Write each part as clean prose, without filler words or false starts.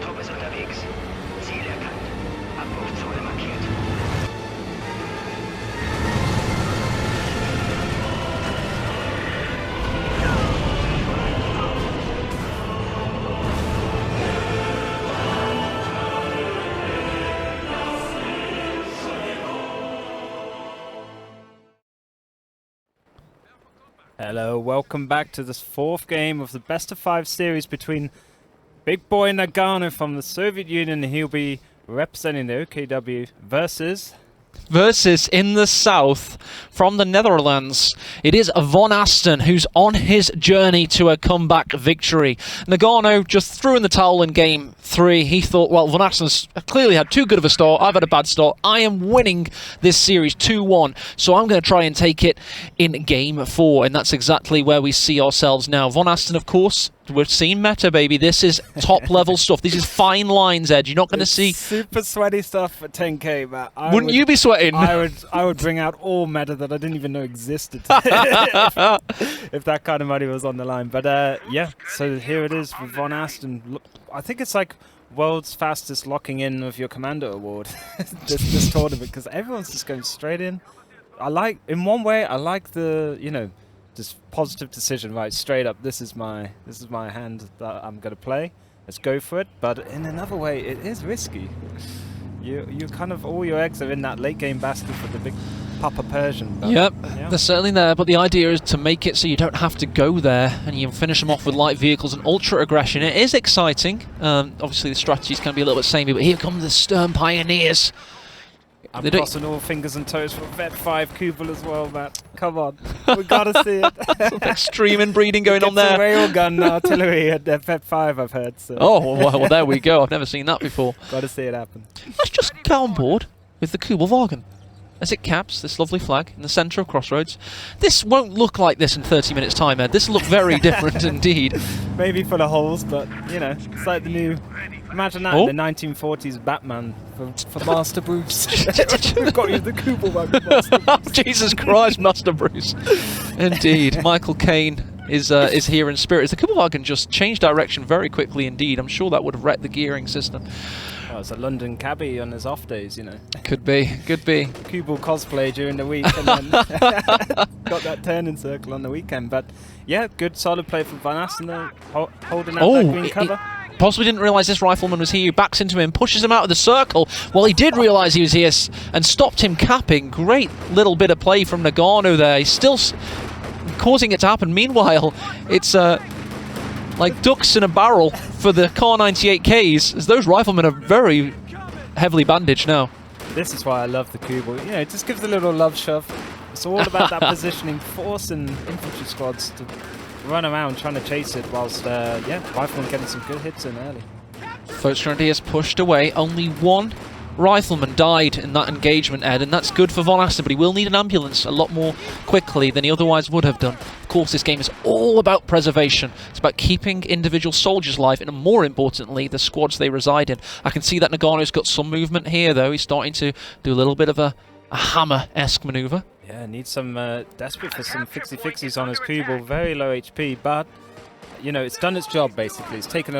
Trupp ist unterwegs. Ziel erkannt. Abrufzone markiert. Hello, welcome back to this fourth game of the best of 5 series between Big Boy Noggano from the Soviet Union. He'll be representing the OKW versus in the south from the Netherlands. It is VonAsten who's on his journey to a comeback victory. Noggano just threw in the towel in game 3. He thought, well, VonAsten's clearly had too good of a start. I've had a bad start. I am winning this series 2-1, so I'm going to try and take it in game 4, and that's exactly where we see ourselves now. VonAsten, of course, we've seen meta, baby. This is top level stuff. This is fine lines, Ed. You're not going to see super sweaty stuff at 10k, Matt. Wouldn't you be sweating? I would bring out all meta that I didn't even know existed if that kind of money was on the line. But yeah, so here it is with VonAsten. I think it's like world's fastest locking in of your Commando award, this tournament, because everyone's just going straight in. In one way, I like the, just positive decision, right? Straight up, this is my hand that I'm gonna play. Let's go for it. But in another way, it is risky. You kind of, all your eggs are in that late game basket for the big Papa Persian. But yep, yeah. They're certainly there. But the idea is to make it so you don't have to go there, and you can finish them off with light vehicles and ultra aggression. It is exciting. Obviously, the strategies can be a little bit samey, but here come the Stern Pioneers. I'm crossing all fingers and toes for Vet 5 Kubel as well, Matt. Come on, we gotta see it. Some extreme inbreeding going on there. Railgun artillery at Vet 5, I've heard. So. Oh, well, there we go. I've never seen that before. Gotta see it happen. Let's just get on board with the Kubelwagen as it caps this lovely flag in the centre of Crossroads. This won't look like this in 30 minutes' time, Ed. This will look very different indeed. Maybe full of holes, but, it's like the new... Imagine that in the 1940s Batman for Master Bruce. We've got you the Kubelwagen Master Bruce. Jesus Christ, Master Bruce. Indeed. Michael Caine is here in spirit. The Kubelwagen just changed direction very quickly indeed. I'm sure that would have wrecked the gearing system. Oh, it's a London cabbie on his off days, Could be. Kubel cosplay during the week and then got that turning circle on the weekend. But yeah, good solid play from VonAsten though, holding out that green cover. Possibly didn't realise this rifleman was here. He backs into him, pushes him out of the circle. Well, he did realise he was here and stopped him capping. Great little bit of play from Noggano there. He's still causing it to happen. Meanwhile, it's like ducks in a barrel for the Car 98Ks, as those riflemen are very heavily bandaged now. This is why I love the Kubel. It just gives a little love shove. It's all about that positioning, forcing infantry squads to run around trying to chase it whilst, riflemen getting some good hits in early. First Grenadiers pushed away. Only one rifleman died in that engagement, Ed, and that's good for VonAsten, but he will need an ambulance a lot more quickly than he otherwise would have done. Of course, this game is all about preservation. It's about keeping individual soldiers alive, and more importantly, the squads they reside in. I can see that Noggano's got some movement here, though. He's starting to do a little bit of a hammer-esque manoeuvre. Yeah, needs some, desperate for some fixie-fixies on his Kubel. Very low HP, but, it's done its job, basically. It's taken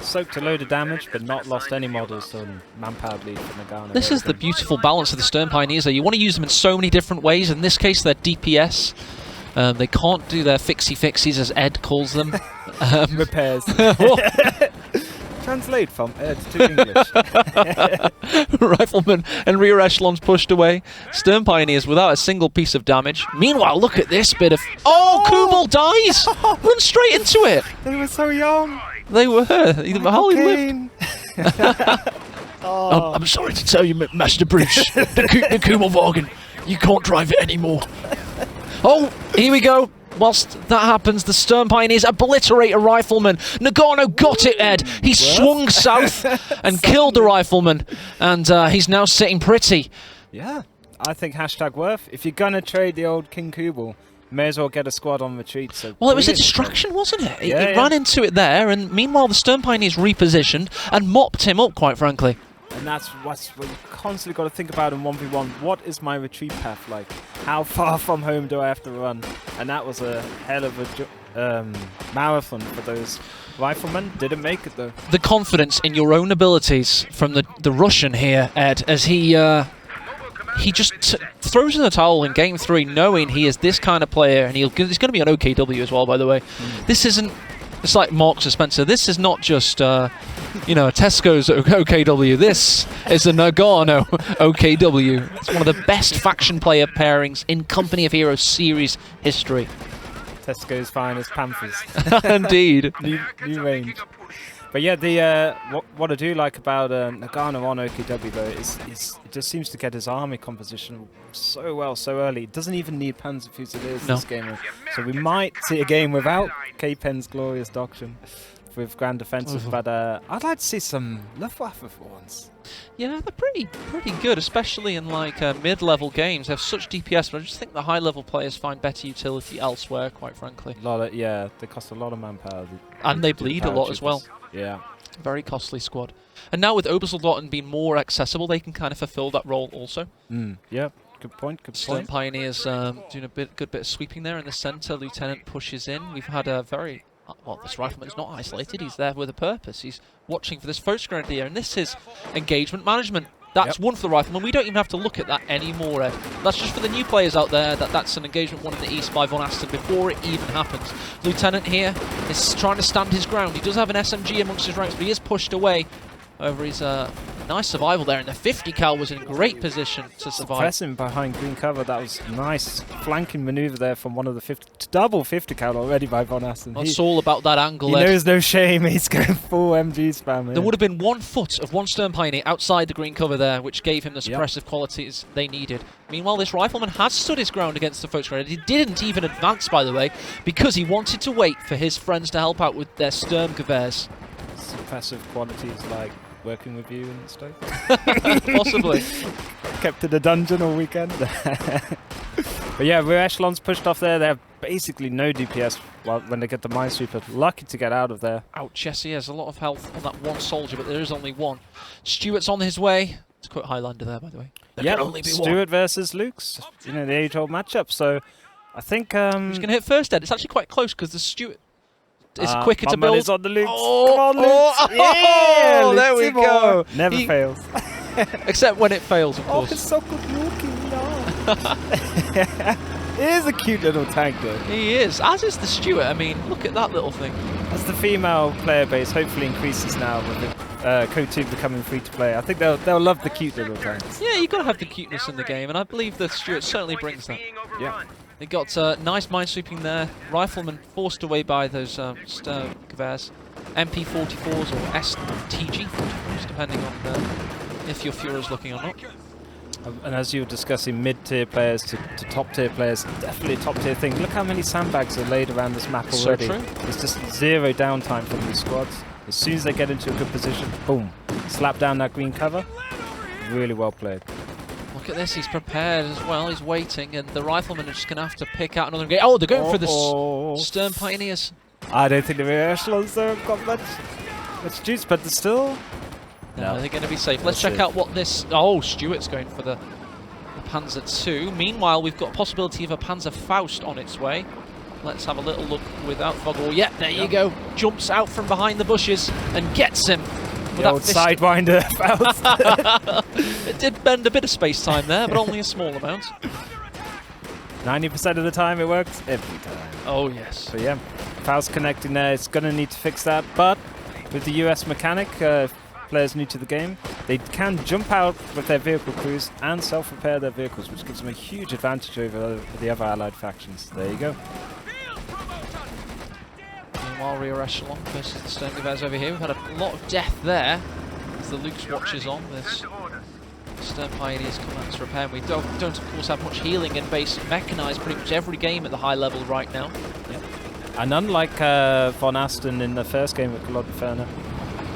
soaked a load of damage, but not lost any models on manpower bleed for Noggano. This is the beautiful balance of the Stern Pioneers, though. You want to use them in so many different ways. In this case, they're DPS. They can't do their fixie-fixies, as Ed calls them. Repairs. Translate from Ed to English. Riflemen and rear echelons pushed away. Stern Pioneers without a single piece of damage. Meanwhile, look at this bit of... Oh, Kubel dies! Run straight into it! They were so young! They were. How he lived. Oh. I'm sorry to tell you, Master Bruce, the Kubelwagen, you can't drive it anymore. Oh, here we go. Whilst that happens, the Stern Pioneers obliterate a rifleman. Noggano got it, Ed. He swung south and killed the rifleman, and he's now sitting pretty. Yeah, I think #worth. If you're going to trade the old King Kubel, may as well get a squad on retreat. So well, it was a distraction, wasn't it? Yeah, it ran into it there, and meanwhile the Stern Pioneers repositioned and mopped him up, quite frankly. And that's what you constantly got to think about in 1v1. What is my retreat path like? How far from home do I have to run? And that was a hell of a marathon for those riflemen. Didn't make it though. The confidence in your own abilities from the Russian here, Ed, as he just throws in the towel in game 3, knowing he is this kind of player, and he's going to be an OKW as well, by the way. This isn't. It's like Marks and Spencer. This is not just a Tesco's OKW. This is a Noggano OKW. It's one of the best faction player pairings in Company of Heroes series history. Tesco's finest Panthers. Indeed. New range. But yeah, what I do like about Noggano on OKW though is it just seems to get his army composition so well so early. It doesn't even need Panzer Fusiliers this game. So we might see a game without K-Pen's glorious doctrine with Grand Defensive, but I'd like to see some Luftwaffe for once. Yeah, they're pretty good, especially in like mid-level games. They have such DPS, but I just think the high-level players find better utility elsewhere, quite frankly. They cost a lot of manpower. And they bleed a lot as well. Yeah. Very costly squad. And now with Obersoldaten being more accessible, they can kind of fulfill that role also. Yeah, good point. Stone Pioneers doing a good bit of sweeping there in the centre. Lieutenant pushes in. We've had a very... Well, this rifleman's not isolated. He's there with a purpose. He's watching for this first grenadier, and this is engagement management. That's one for the rifleman. We don't even have to look at that anymore, Ed. That's just for the new players out there. That's an engagement one in the east by VonAsten before it even happens. Lieutenant here is trying to stand his ground. He does have an SMG amongst his ranks, but he is pushed away. However, he's nice survival there, and the 50 cal was in great position to survive. Pressing behind green cover, that was a nice flanking maneuver there from one of the double 50 cal already by VonAsten. It's all about that angle. He knows no shame. He's going full MG spam here. There would have been 1 foot of one Stern Pioneer outside the green cover there, which gave him the suppressive qualities they needed. Meanwhile, this rifleman has stood his ground against the Fox Grenadier. He didn't even advance, by the way, because he wanted to wait for his friends to help out with their Sturmgewehrs. Suppressive qualities like working with you and stuff. Possibly. Kept in the dungeon all weekend. But yeah, rear echelons pushed off there. They have basically no DPS when they get the minesweeper. Lucky to get out of there. Ouch, yes, he has a lot of health on that one soldier, but there is only one. Stuart's on his way. It's quite Highlander there, by the way. Yeah, Stuart versus Luke's. You know, the age-old matchup. So I think... Who's going to hit first, Ed? It's actually quite close because the Stuart... It's quicker to build. On the Lukes. Oh, come on, Lukes. Yeah, there we go. Never fails. Except when it fails, of course. Oh, it's so good looking. No. He is a cute little tank, though. He is, as is the Stuart. I mean, look at that little thing. As the female player base hopefully increases now with the CoH2 becoming free to play, I think they'll love the cute little tanks. Yeah, you've got to have the cuteness in the game, and I believe the Stuart certainly brings that. Yeah. They got nice minesweeping there. Rifleman forced away by those Sturmgewehrs. MP44s or STG 44s, depending on if your Führer's looking or not. And as you were discussing mid-tier players to top-tier players, definitely a top-tier thing. Look how many sandbags are laid around this map already. So true. There's just zero downtime from these squads. As soon as they get into a good position, boom, slap down that green cover. Really well played. Look at this, he's prepared as well, he's waiting, and the riflemen are just going to have to pick out another game. Oh, they're going for the Stern Pioneers. I don't think the rear echelons have got much juice, but they're still... No, they're going to be safe. Let's check out what this... Oh, Stuart's going for the Panzer II. Meanwhile, we've got a possibility of a Panzer Faust on its way. Let's have a little look without fog. Oh, yeah, there you go. Jumps out from behind the bushes and gets him. The old Sidewinder Faust. It did bend a bit of space-time there, but only a small amount. 90% of the time it works, every time. Oh, yes. So, yeah, Faust connecting there. It's going to need to fix that, but with the US mechanic, players new to the game, they can jump out with their vehicle crews and self-repair their vehicles, which gives them a huge advantage over the other allied factions. There you go. Meanwhile, rear echelon versus the Sturmgewehrs over here. We've had a lot of death there as the Luke's watches on. This Stern Pioneers come out to repair, and we don't of course have much healing in base and mechanized pretty much every game at the high level right now. Yep. And unlike VonAsten in the first game with Claude Inferno,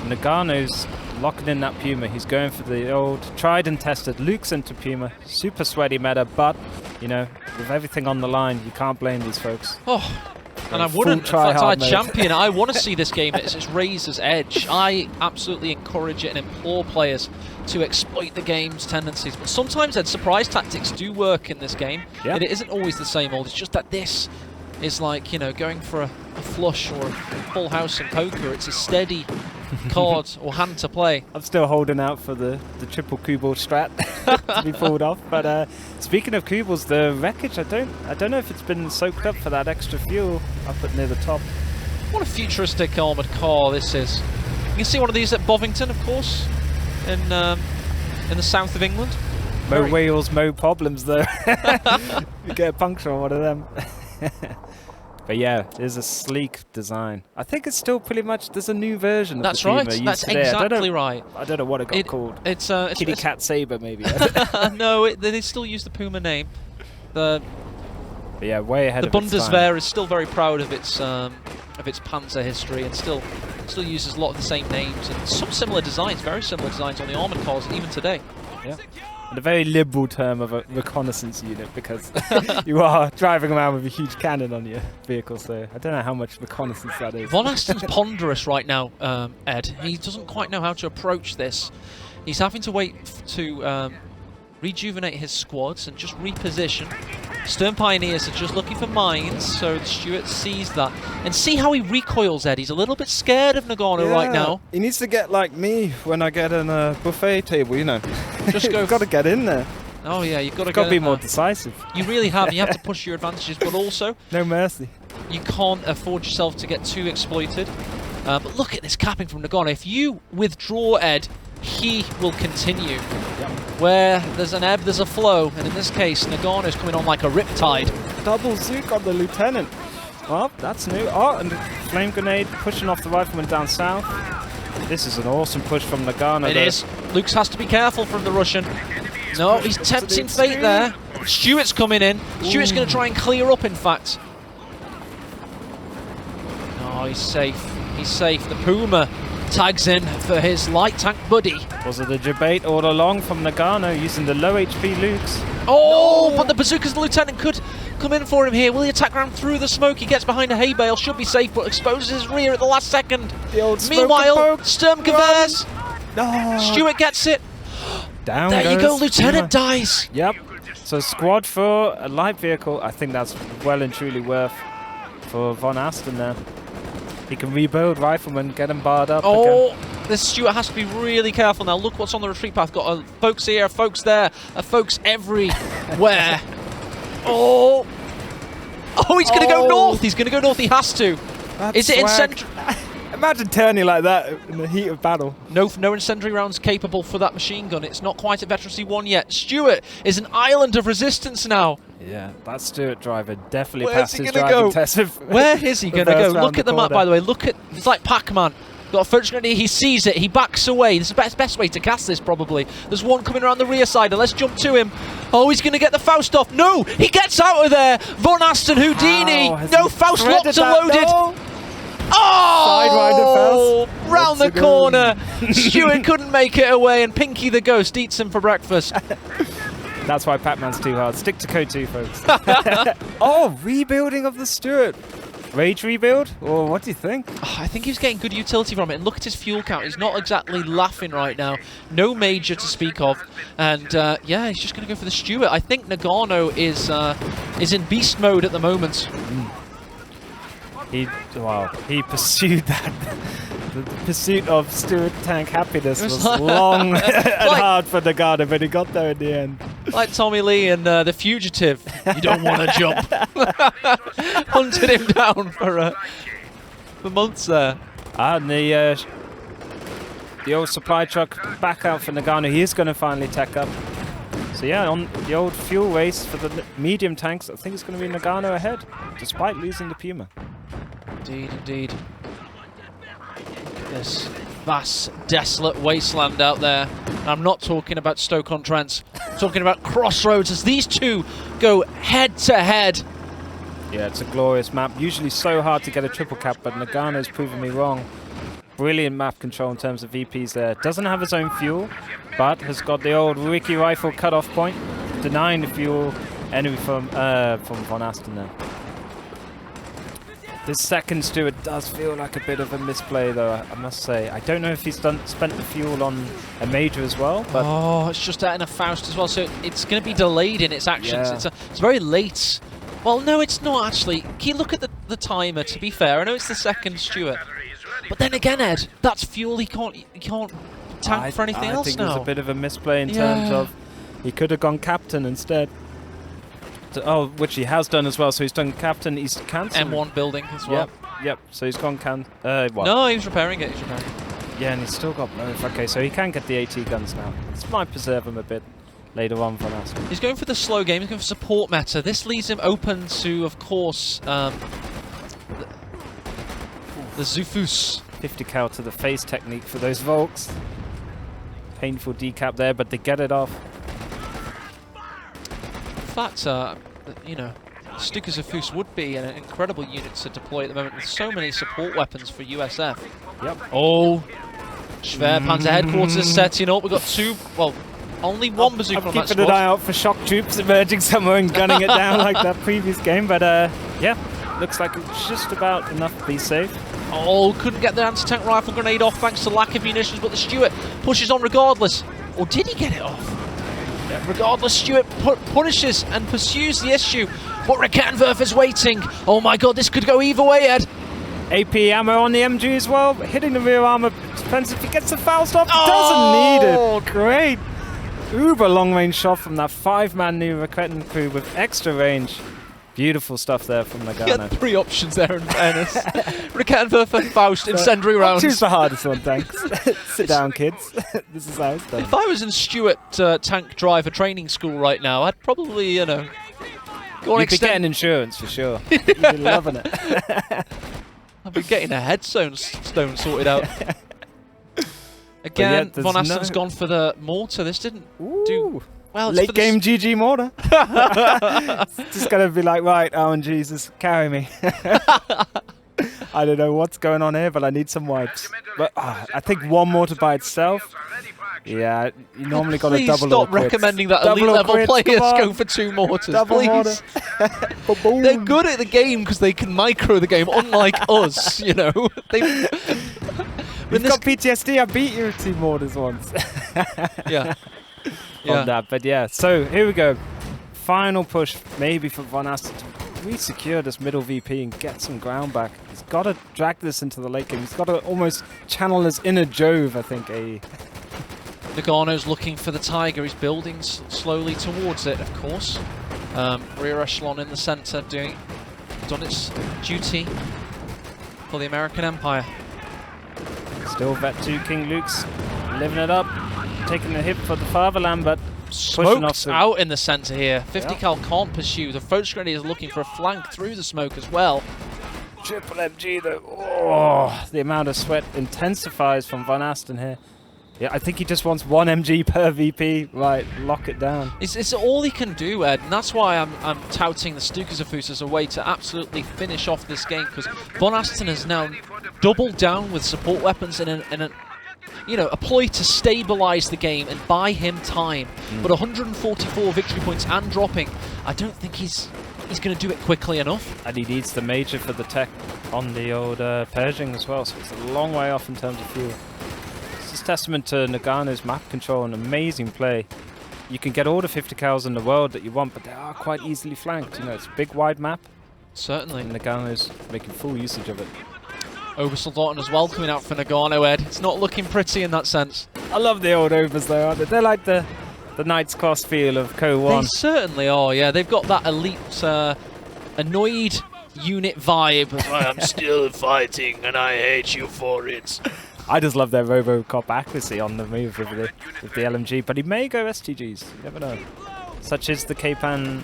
Noggano's locking in that Puma. He's going for the old tried and tested Luke's into Puma. Super sweaty meta, but you know, with everything on the line, you can't blame these folks. Oh, and I wouldn't. In fact, I champion. I want to see this game at its razor's edge. I absolutely encourage it and implore players to exploit the game's tendencies. But sometimes, surprise tactics do work in this game. Yeah. It isn't always the same old. It's just that this is like, you know, going for a flush or a full house in poker. It's a steady card or hand to play. I'm still holding out for the triple Kubel strat to be pulled off. But speaking of Kubels, the wreckage, I don't know if it's been soaked up for that extra fuel up at near the top. What a futuristic armoured car this is. You can see one of these at Bovington, of course, in the south of England. Mo wheels, mo problems though. You get a puncture on one of them. But yeah, there's a sleek design. I think it's still pretty much, there's a new version of the Puma used That's today. exactly right. I don't know what it got called. It's Kitty Cat Sabre maybe. No, they still use the Puma name. But yeah, way ahead of its time. The Bundeswehr is still very proud of its Panzer history and still uses a lot of the same names and some similar designs, very similar designs on the armoured cars even today. Yeah. And a very liberal term of a reconnaissance unit, because you are driving around with a huge cannon on your vehicle, so I don't know how much reconnaissance that is. VonAsten's ponderous right now, Ed. He doesn't quite know how to approach this. He's having to wait to rejuvenate his squads and just reposition. Stern Pioneers are just looking for mines, so Stuart sees that. And see how he recoils, Ed. He's a little bit scared of Nagano right now. He needs to get like me when I get on a buffet table, you know. Just go. You've got to get in there. Oh yeah, you've got to be more decisive. You really have. You have to push your advantages, but also no mercy. You can't afford yourself to get too exploited. But look at this capping from Noggano. If you withdraw, Ed, he will continue. Yep. Where there's an ebb, there's a flow, and in this case, Nagano's coming on like a riptide. Double Zook on the lieutenant. Well, that's new. Oh, and the flame grenade pushing off the rifleman down south. This is an awesome push from Noggano. It is. Luke's has to be careful from the Russian. No, he's tempting fate there. Stuart's coming in. Stuart's going to try and clear up, in fact. Oh, he's safe. He's safe. The Puma tags in for his light tank buddy. Was it a debate all along from Noggano using the low HP Lukes? Oh, no. But the bazookas, the lieutenant could come in for him here. Will he attack around through the smoke? He gets behind a hay bale, should be safe, but exposes his rear at the last second. The old Meanwhile, Sturmgewehrs. No. Stuart gets it. Down there goes you go, Lieutenant Puma. dies. Yep. So squad for a light vehicle, I think that's well and truly worth for VonAsten there. He can rebuild riflemen, get them barred up. Oh, again. This Stuart has to be really careful now. Look what's on the retreat path. Got folks here, folks there, folks everywhere. Oh, he's going to go north. He's going to go north. He has to. That's Is it incendiary? Imagine turning like that in the heat of battle. No incendiary rounds capable for that machine gun. It's not quite at Veterancy 1 yet. Stuart is an island of resistance now. Yeah, that Stuart driver definitely Where's passed he his gonna driving go? test. Where is he going to go? Look at the map, by the way. Look at, it's like Pac-Man. Got a first grenade, he sees it, he backs away. This is the best way to cast this, probably. There's one coming around the rear side, and let's jump to him. Oh, he's going to get the Faust off. No, he gets out of there. VonAsten Houdini. No, Faust locked and loaded. No. Oh, Sidewinder round the corner. Stuart couldn't make it away, and Pinky the Ghost eats him for breakfast. That's why Pac-Man's too hard. Stick to Code 2, folks. Oh, rebuilding of the Stuart. Rage rebuild? Or what do you think? Oh, I think he's getting good utility from it. And look at his fuel count. He's not exactly laughing right now. No major to speak of. And yeah, he's just going to go for the Stuart. I think Noggano is in beast mode at the moment. He pursued that. The pursuit of Stuart tank happiness was long and hard for Noggano, but he got there in the end. Like Tommy Lee in The Fugitive. You don't want to jump. Hunted him down for months there. And the old supply truck back out for Noggano. He is going to finally tech up. So yeah, on the old fuel race for the medium tanks, I think it's going to be Noggano ahead, despite losing the Puma. Indeed, indeed. This vast, desolate wasteland out there. I'm not talking about Stoke-on-Trent. I'm talking about Crossroads as these two go head to head. Yeah, it's a glorious map. Usually so hard to get a triple cap, but Nagano's proven me wrong. Brilliant map control in terms of VPs there. Doesn't have his own fuel, but has got the old Ricky rifle cutoff point, denying the fuel enemy from VonAsten there. This second Stuart does feel like a bit of a misplay, though, I must say. I don't know if he's spent the fuel on a major as well, but... Oh, it's just out in a Faust as well, so it's going to be delayed in its actions. Yeah. It's very late Well, no, it's not actually. Can you look at the timer, to be fair? I know it's the second Stuart. But then again, Ed, that's fuel. He can't tank for anything else I think now. it was a bit of a misplay in terms of he could have gone captain instead. Oh, which he has done as well. So he's done captain. He's cancelled. M1 building as well. Yep. So he's gone what? No, he was repairing it. Yeah, and he's still got both. Okay, so he can get the AT guns now. This might preserve him a bit later on for us. He's going for the slow game. He's going for support meta. This leaves him open to, of course, the Zufus. 50 cal to the face technique for those Volks. Painful decap there, but they get it off. In fact, you know, Stuka Zufus would be an incredible unit to deploy at the moment with so many support weapons for USF. Yep. Oh, Schwerpanzer headquarters setting up. We've got two, well, only one bazooka on that I'm squad. keeping an eye out for shock troops emerging somewhere and gunning it down like that previous game, but yeah, looks like it's just about enough to be safe. Oh, couldn't get the anti-tank rifle grenade off thanks to lack of munitions, but the Stuart pushes on regardless. Or did he get it off? Yeah, regardless, Stuart punishes and pursues the issue, but Raketenwerfer is waiting. Oh my god, this could go either way, Ed. AP ammo on the MG as well, hitting the rear armor. Depends if he gets the foul stop. Doesn't need it. Great. Uber long-range shot from that 5-man new Raketen crew with extra range. Beautiful stuff there from Noggano. He had 3 options there in fairness. Raketenwerfer, Faust, incendiary rounds. Choose the hardest one, thanks. Sit down, kids. This is how it's done. If I was in Stuart tank driver training school right now, I'd probably, you know, go on You'd be getting insurance for sure. You'd be loving it. I'd be getting a headstone sorted out. Again, VonAsten's gone for the mortar. This didn't do well. Late game GG mortar. Just gonna be like, right, Owen Jesus, carry me. I don't know what's going on here, but I need some wipes. But I think one mortar by itself. Yeah, you normally got a double. Please stop recommending that elite level players go for 2 mortars. Double please. Mortar. They're good at the game because they can micro the game, unlike us. You know, You've got PTSD. I beat you with 2 mortars once. Yeah. On that, but yeah. So here we go. Final push, maybe for VonAsten to re-secure this middle VP and get some ground back. He's got to drag this into the late game. He's got to almost channel his inner Jove, I think. Noggano's looking for the Tiger. He's building slowly towards it, of course. Rear echelon in the centre, done its duty for the American Empire. Still Vet 2 King Luke's living it up, taking the hit for the fatherland, but Smoke's out in the centre here. 50 cal can't pursue. The Focus Grenade is looking for a flank through the smoke as well. Triple MG though. Oh, the amount of sweat intensifies from VonAsten here. Yeah, I think he just wants 1 MG per VP. Right, lock it down. It's all he can do, Ed, and that's why I'm touting the Stuka Zufus as a way to absolutely finish off this game, because VonAsten has now doubled down with support weapons in a ploy to stabilise the game and buy him time. But 144 victory points and dropping, I don't think he's going to do it quickly enough. And he needs the major for the tech on the old Pershing as well, so it's a long way off in terms of fuel. This is testament to Noggano's map control, an amazing play. You can get all the 50 cals in the world that you want, but they are quite easily flanked. You know, it's a big wide map. Certainly. And Noggano's making full usage of it. Obersoldaten as well coming out for Noggano, Ed. It's not looking pretty in that sense. I love the old Overs though, aren't they? They're like the Knights Cross feel of CoH2. They certainly are, yeah. They've got that elite, annoyed unit vibe. I'm still fighting and I hate you for it. I just love their Robocop accuracy on the move with the LMG, but he may go STGs, you never know. Such is the K-Pan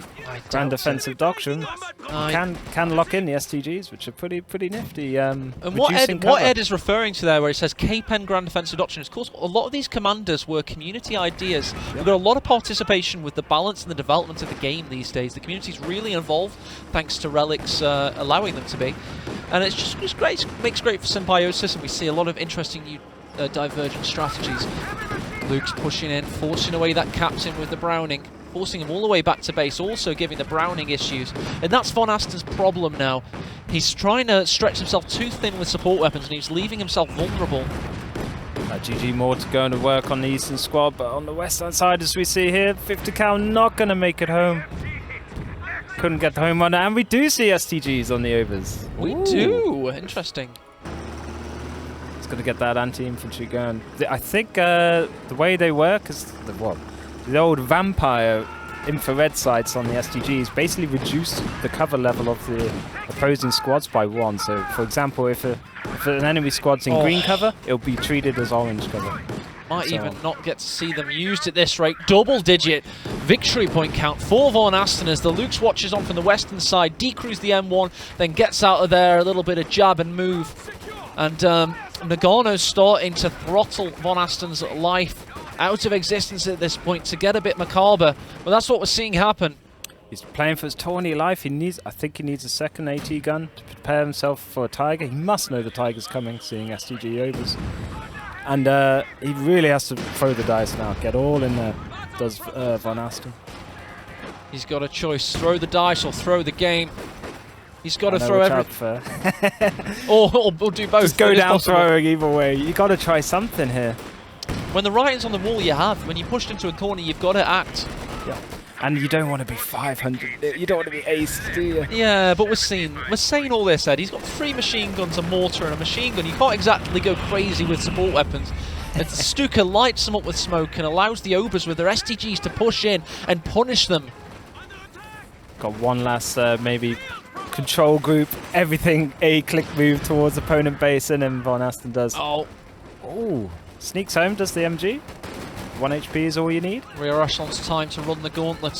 Grand Defensive Doctrine. Can lock in the STGs, which are pretty nifty. And what Ed is referring to there, where he says K-Pen Grand Defensive Doctrine, is, of course, a lot of these commanders were community ideas. Yep. We've got a lot of participation with the balance and the development of the game these days. The community's really involved, thanks to Relics allowing them to be. And it's just great. It makes great for symbiosis, and we see a lot of interesting new divergent strategies. Luke's pushing in, forcing away that captain with the Browning, forcing him all the way back to base, also giving the Browning issues. And that's VonAsten's problem now. He's trying to stretch himself too thin with support weapons, and he's leaving himself vulnerable. GG Mortar going to work on the eastern squad, but on the western side, as we see here, 50 cal not going to make it home. couldn't get the home run, and we do see STGs on the overs. We Ooh. do. Interesting. It's going to get that anti-infantry going. I think the way they work is the old vampire infrared sights on the STGs basically reduce the cover level of the opposing squads by 1. So, for example, if an enemy squad's in green cover, it'll be treated as orange cover. Might even not get to see them used at this rate. Double-digit victory point count for VonAsten as the Luke's watches on from the western side, decrews the M1, then gets out of there, a little bit of jab and move. And Noggano's starting to throttle VonAsten's life out of existence at this point to get a bit macabre. But that's what we're seeing happen. He's playing for his tawny life. I think he needs a second AT gun to prepare himself for a Tiger. He must know the Tiger's coming, seeing STG overs. And he really has to throw the dice now. Get all in there, does VonAsten. He's got a choice. Throw the dice or throw the game. He's got to throw everything. or do both. Just go down throwing either way. You got to try something here. When the writing's on the wall, you have. When you're pushed into a corner, you've got to act. Yeah. And you don't want to be 500. You don't want to be ace, do you? Yeah, but we're saying all this, Ed. He's got 3 machine guns, a mortar, and a machine gun. You can't exactly go crazy with support weapons. Stuka lights them up with smoke and allows the Obers with their STGs to push in and punish them. Got one last maybe control group, everything a click move towards opponent base, and then VonAsten does. Oh, sneaks home, does the MG. 1 HP is all you need. Rear Echelon's time to run the gauntlet.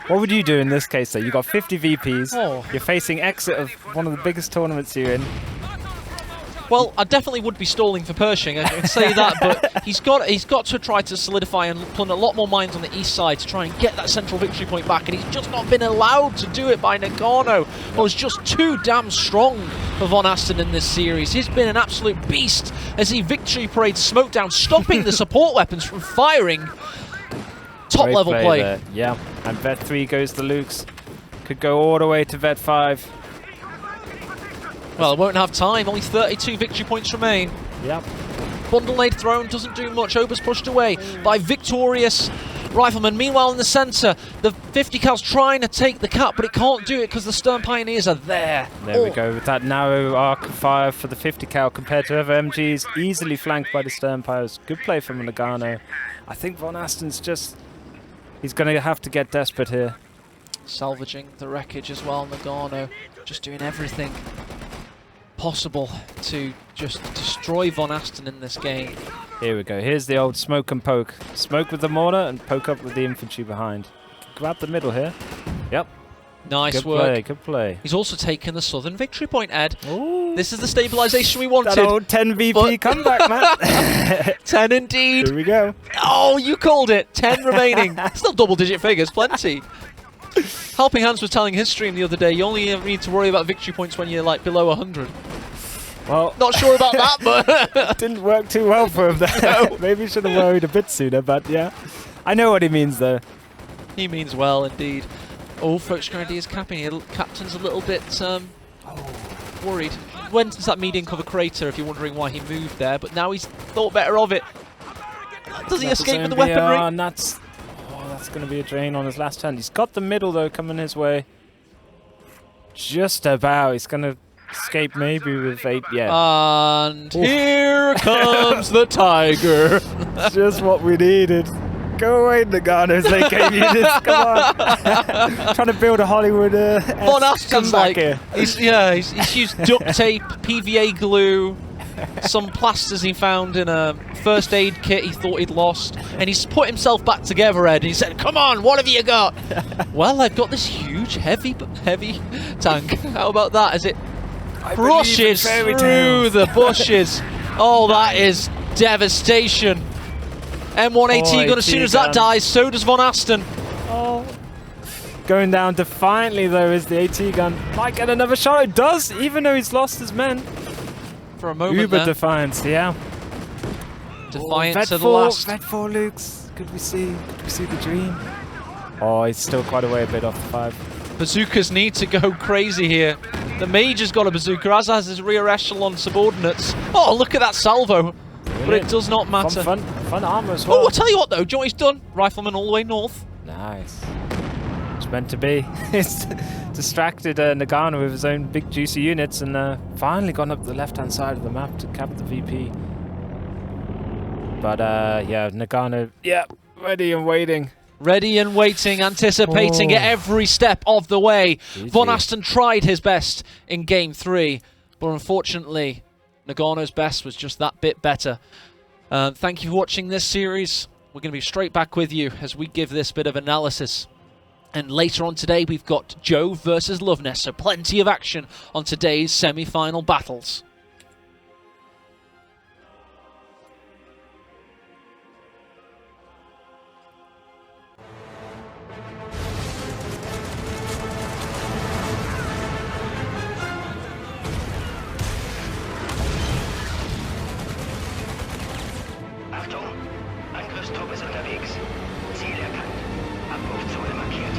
What would you do in this case, though? You've got 50 VPs. Oh. You're facing exit of one of the biggest tournaments you're in. Well, I definitely would be stalling for Pershing, I can say that, but he's got to try to solidify and put a lot more mines on the east side to try and get that central victory point back, and he's just not been allowed to do it by Noggano, who's just too damn strong for VonAsten in this series. He's been an absolute beast as he victory parades smoke down, stopping the support weapons from firing. Top Great level play. there. Yeah, and Vet 3 goes to Luke's. Could go all the way to Vet 5. Well, it won't have time. Only 32 victory points remain. Yep. Bundle nade thrown doesn't do much. Ober's pushed away by victorious Rifleman. Meanwhile, in the centre, the 50 cal's trying to take the cap, but it can't do it because the Stern Pioneers are there. There we go, with that narrow arc of fire for the 50 cal compared to other MGs, easily flanked by the Stern Pioneers. Good play from Noggano. I think VonAsten's just... he's going to have to get desperate here. Salvaging the wreckage as well, Noggano. Just doing everything possible to just destroy VonAsten in this game. Here we go. Here's the old smoke and poke. Smoke with the mortar and poke up with the infantry behind. Grab the middle here. Yep. Nice good work. Play, good play. He's also taken the southern victory point, Ed. Ooh. This is the stabilisation we wanted. That old 10 VP comeback, man. 10 indeed. Here we go. Oh, you called it. 10 remaining. Still double-digit figures. Plenty. Helping Hands was telling his stream the other day, you only need to worry about victory points when you're like below 100. Well, not sure about that, but didn't work too well for him there. No. Maybe should have worried a bit sooner, but yeah. I know what he means though. He means well indeed. Oh, Folks Grenadiers capping. Captain's a little bit worried. Went into that medium cover crater if you're wondering why he moved there, but now he's thought better of it. Does he escape with the weaponry? And that's going to be a drain on his last hand. He's got the middle though coming his way. Just about. He's going to escape maybe with 8. Yeah. And here comes the Tiger. Just what we needed. Go away, Noggano's late game units. Come on. Trying to build a Hollywood. VonAsten's like he's used duct tape, PVA glue, some plasters he found in a first aid kit he thought he'd lost, and he's put himself back together, Ed, and he said, come on, what have you got? Well, I've got this huge, heavy tank. How about that? As it crushes through the bushes. Oh, that is devastation. M1AT gun, as soon as that dies, so does VonAsten. Oh. Going down defiantly, though, is the AT gun. Might get another shot. It does, even though he's lost his men. For a moment Uber there. defiance, yeah. Defiant to the last. Vet 4 Lukes. Could we see the dream? Oh, he's still quite a way a bit off the 5. Bazookas need to go crazy here. The Major's got a bazooka, as has his rear echelon subordinates. Oh, look at that salvo. But it does not matter. Fun armor as well. Oh, I'll tell you what though, do you know what he's done? Rifleman all the way north. Nice. Just meant to be. He's distracted Noggano with his own big juicy units and finally gone up the left-hand side of the map to cap the VP. But yeah, Noggano, yeah, ready and waiting. Ready and waiting, anticipating it every step of the way. VonAsten tried his best in Game 3, but unfortunately, Noggano's best was just that bit better. Thank you for watching this series. We're going to be straight back with you as we give this bit of analysis. And later on today, we've got Jove versus Loveness, so plenty of action on today's semi-final battles. Achtung! Angriffstruppe ist unterwegs. Ziel erkannt. Abrufzone markiert.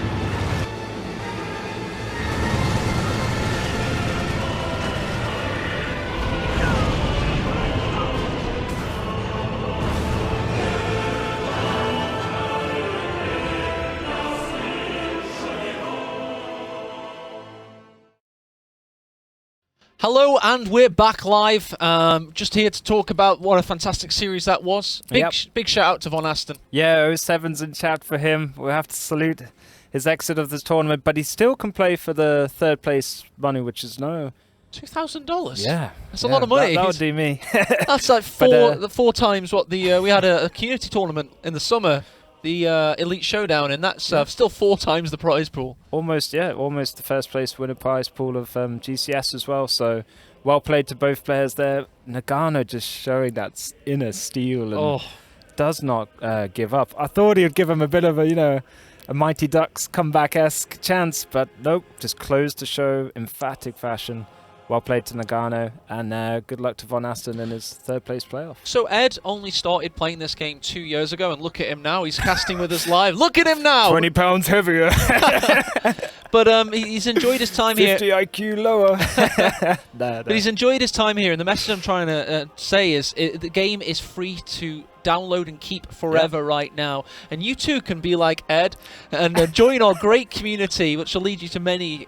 Hello, and we're back live. Just here to talk about what a fantastic series that was. Big shout out to VonAsten. Yeah, 07's in chat for him. We have to salute his exit of this tournament, but he still can play for the third place money, which is $2,000. Yeah, that's a lot of money. That would do me. That's like four times what the we had a community tournament in the summer, the Elite Showdown, and that's still 4 times the prize pool. Almost, yeah, almost the first place winner prize pool of GCS as well. So well played to both players there. Noggano just showing that inner steel and does not give up. I thought he would give him a bit of a a Mighty Ducks comeback-esque chance, but nope, just closed the show, emphatic fashion. Well played to Noggano, and good luck to VonAsten in his third place playoff. So Ed only started playing this game 2 years ago, and look at him now. He's casting with us live. Look at him now! 20 pounds heavier. But he's enjoyed his time 50 here. 50 IQ lower. No. But he's enjoyed his time here, and the message I'm trying to say is the game is free to download and keep forever right now. And you too can be like Ed and join our great community, which will lead you to many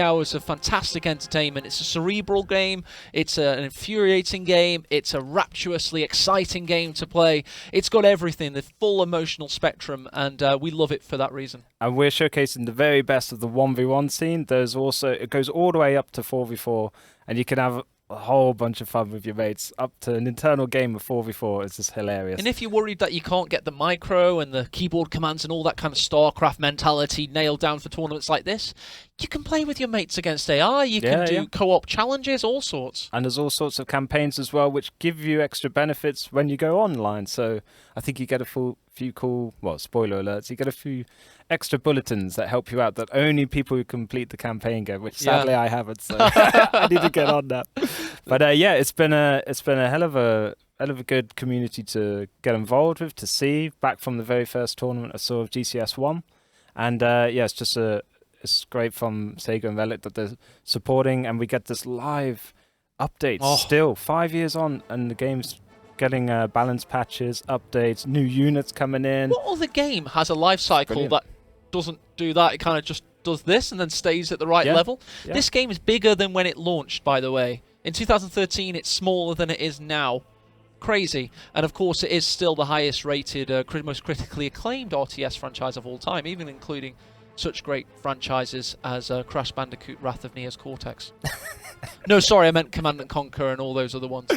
hours of fantastic entertainment. It's a cerebral game, it's an infuriating game, it's a rapturously exciting game to play. It's got everything, the full emotional spectrum, and we love it for that reason. And we're showcasing the very best of the 1v1 scene. There's also, it goes all the way up to 4v4, and you can have a whole bunch of fun with your mates up to an internal game of 4v4. It's just hilarious. And if you're worried that you can't get the micro and the keyboard commands and all that kind of StarCraft mentality nailed down for tournaments like this, you can play with your mates against AI, you can do co-op challenges, all sorts. And there's all sorts of campaigns as well, which give you extra benefits when you go online. So I think you get a few cool, well, spoiler alerts, you get a few extra bulletins that help you out that only people who complete the campaign get, which sadly I haven't, so I need to get on that. But yeah, it's been a hell of a good community to get involved with, to see back from the very first tournament I saw of GCS 1. And yeah, it's just it's great from Sega and Relic that they're supporting, and we get this live updates still 5 years on, and the game's getting balance patches, updates, new units coming in. What other game has a life cycle that doesn't do that? It kind of just does this and then stays at the right level. This game is bigger than when it launched, by the way. In 2013, it's smaller than it is now. Crazy. And of course, it is still the highest rated, most critically acclaimed RTS franchise of all time, even including such great franchises as Crash Bandicoot Wrath of Near's Cortex. No, sorry, I meant Command & Conquer and all those other ones.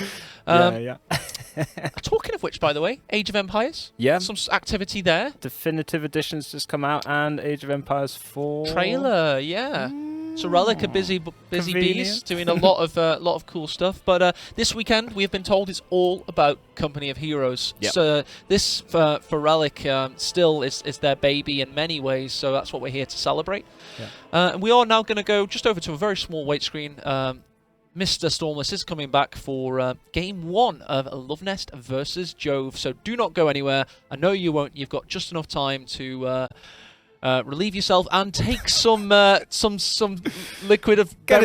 Talking of which, by the way, Age of Empires. Yeah. Some activity there. Definitive Edition's just come out, and Age of Empires 4. Trailer, yeah. So Relic are busy bees doing a lot of cool stuff. But this weekend, we have been told, it's all about Company of Heroes. Yep. So this, for Relic, still is their baby in many ways. So that's what we're here to celebrate. Yeah. And we are now going to go just over to a very small weight screen. Mr. Stormless is coming back for Game 1 of Loveness versus Jove. So do not go anywhere. I know you won't. You've got just enough time to relieve yourself and take some liquid of